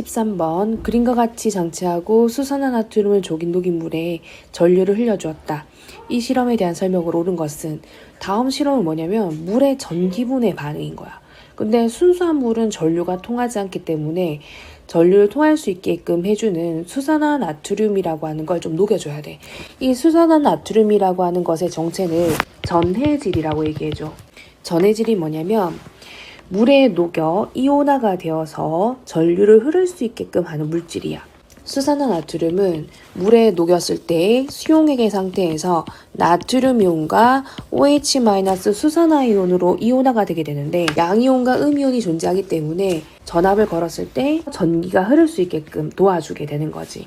13번 그림과 같이 장치하고 수산화나트륨을 녹인 물에 전류를 흘려주었다. 이 실험에 대한 설명으로 옳은 것은 다음 실험은 뭐냐면 물의 전기분해 반응인 거야. 근데 순수한 물은 전류가 통하지 않기 때문에 전류를 통할 수 있게끔 해주는 수산화나트륨이라고 하는 걸 좀 녹여줘야 돼. 이 수산화나트륨이라고 하는 것의 정체는 전해질이라고 얘기해줘. 전해질이 뭐냐면 물에 녹여 이온화가 되어서 전류를 흐를 수 있게끔 하는 물질이야. 수산화나트륨은 물에 녹였을 때 수용액의 상태에서 나트륨이온과 OH- 수산화이온으로 이온화가 되게 되는데 양이온과 음이온이 존재하기 때문에 전압을 걸었을 때 전기가 흐를 수 있게끔 도와주게 되는 거지.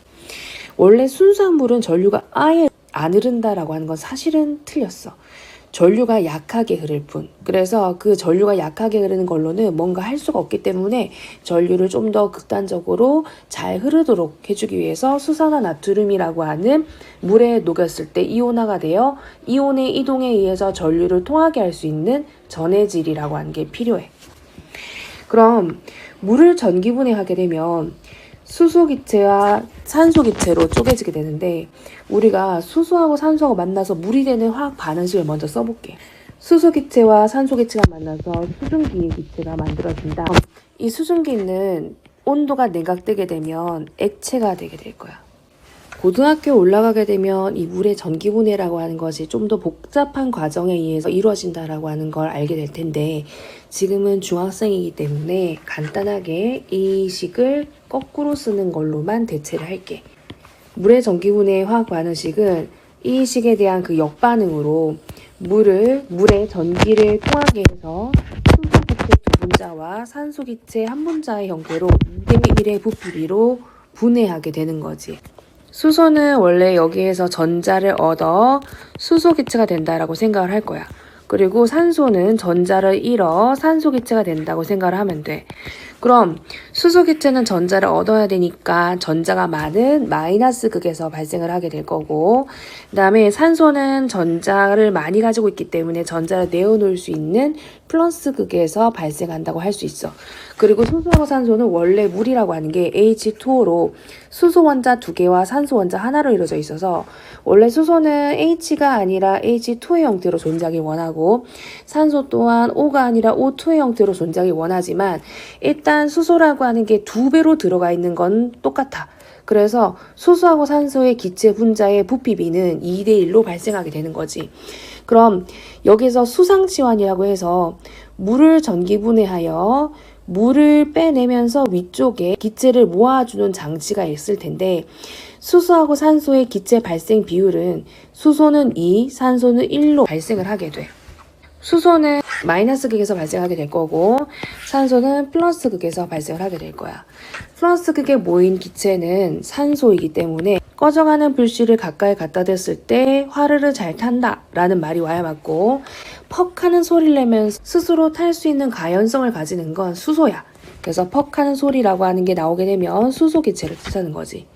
원래 순수한 물은 전류가 아예 안 흐른다라고 하는 건 사실은 틀렸어. 전류가 약하게 흐를 뿐. 그래서 그 전류가 약하게 흐르는 걸로는 뭔가 할 수가 없기 때문에 전류를 좀 더 극단적으로 잘 흐르도록 해주기 위해서 수산화나트륨이라고 하는 물에 녹였을 때 이온화가 되어 이온의 이동에 의해서 전류를 통하게 할 수 있는 전해질이라고 하는 게 필요해. 그럼 물을 전기분해하게 되면 수소기체와 산소기체로 쪼개지게 되는데 우리가 수소하고 산소하고 만나서 물이 되는 화학 반응식을 먼저 써볼게. 수소기체와 산소기체가 만나서 수증기 기체가 만들어진다. 이 수증기는 온도가 냉각되게 되면 액체가 되게 될 거야. 고등학교에 올라가게 되면 이 물의 전기분해라고 하는 것이 좀 더 복잡한 과정에 의해서 이루어진다라고 하는 걸 알게 될 텐데 지금은 중학생이기 때문에 간단하게 이 식을 거꾸로 쓰는 걸로만 대체를 할게. 물의 전기분해 화학 반응식은 이 식에 대한 그 역반응으로 물에 전기를 통하게 해서 수소기체 두 분자와 산소기체 한 분자의 형태로 2대1의 부피비로 분해하게 되는 거지. 수소는 원래 여기에서 전자를 얻어 수소기체가 된다라고 생각을 할 거야. 그리고 산소는 전자를 잃어 산소기체가 된다고 생각을 하면 돼. 그럼 수소기체는 전자를 얻어야 되니까 전자가 많은 마이너스 극에서 발생을 하게 될 거고 그 다음에 산소는 전자를 많이 가지고 있기 때문에 전자를 내어놓을 수 있는 플러스 극에서 발생한다고 할 수 있어. 그리고 수소하고 산소는 원래 물이라고 하는 게 H2O로 수소 원자 2개와 산소 원자 하나로 이루어져 있어서 원래 수소는 H가 아니라 H2의 형태로 존재하기 원하고 산소 또한 O가 아니라 O2의 형태로 존재하기 원하지만 일단 수소라고 하는 게 2배로 들어가 있는 건 똑같아. 그래서 수소하고 산소의 기체 분자의 부피비는 2대1로 발생하게 되는 거지. 그럼 여기서 수상치환이라고 해서 물을 전기분해하여 물을 빼내면서 위쪽에 기체를 모아주는 장치가 있을 텐데 수소하고 산소의 기체 발생 비율은 수소는 2, 산소는 1로 발생을 하게 돼. 수소는 마이너스 극에서 발생하게 될 거고 산소는 플러스 극에서 발생을 하게 될 거야. 플러스 극에 모인 기체는 산소이기 때문에 꺼져가는 불씨를 가까이 갖다 댔을 때 화르르 잘 탄다 라는 말이 와야 맞고 퍽 하는 소리를 내면 스스로 탈 수 있는 가연성을 가지는 건 수소야. 그래서 퍽 하는 소리라고 하는 게 나오게 되면 수소 기체를 뜻하는 거지.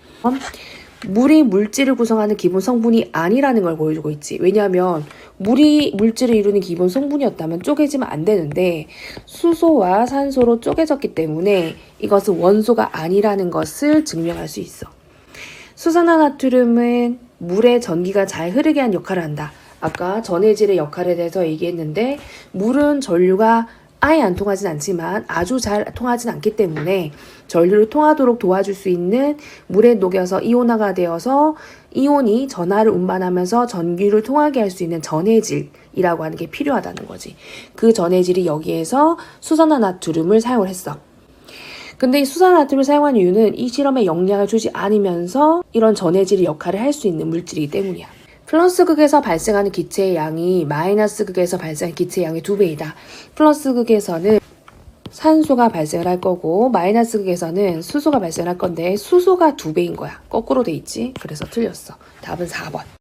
물이 물질을 구성하는 기본 성분이 아니라는 걸 보여주고 있지. 왜냐하면 물이 물질을 이루는 기본 성분이었다면 쪼개지면 안 되는데 수소와 산소로 쪼개졌기 때문에 이것은 원소가 아니라는 것을 증명할 수 있어. 수산화나트륨은 물에 전기가 잘 흐르게 한 역할을 한다. 아까 전해질의 역할에 대해서 얘기했는데 물은 전류가 아예 안 통하진 않지만 아주 잘 통하진 않기 때문에 전류를 통하도록 도와줄 수 있는 물에 녹여서 이온화가 되어서 이온이 전하를 운반하면서 전기를 통하게 할 수 있는 전해질이라고 하는 게 필요하다는 거지. 그 전해질이 여기에서 수산화나트륨을 사용을 했어. 근데 이 수산화나트륨을 사용한 이유는 이 실험에 영향을 주지 않으면서 이런 전해질의 역할을 할 수 있는 물질이기 때문이야. 플러스 극에서 발생하는 기체의 양이 마이너스 극에서 발생하는 기체의 양의 2배이다. 플러스 극에서는 산소가 발생을 할 거고 마이너스 극에서는 수소가 발생할 건데 수소가 2배인 거야. 거꾸로 돼 있지? 그래서 틀렸어. 답은 4번.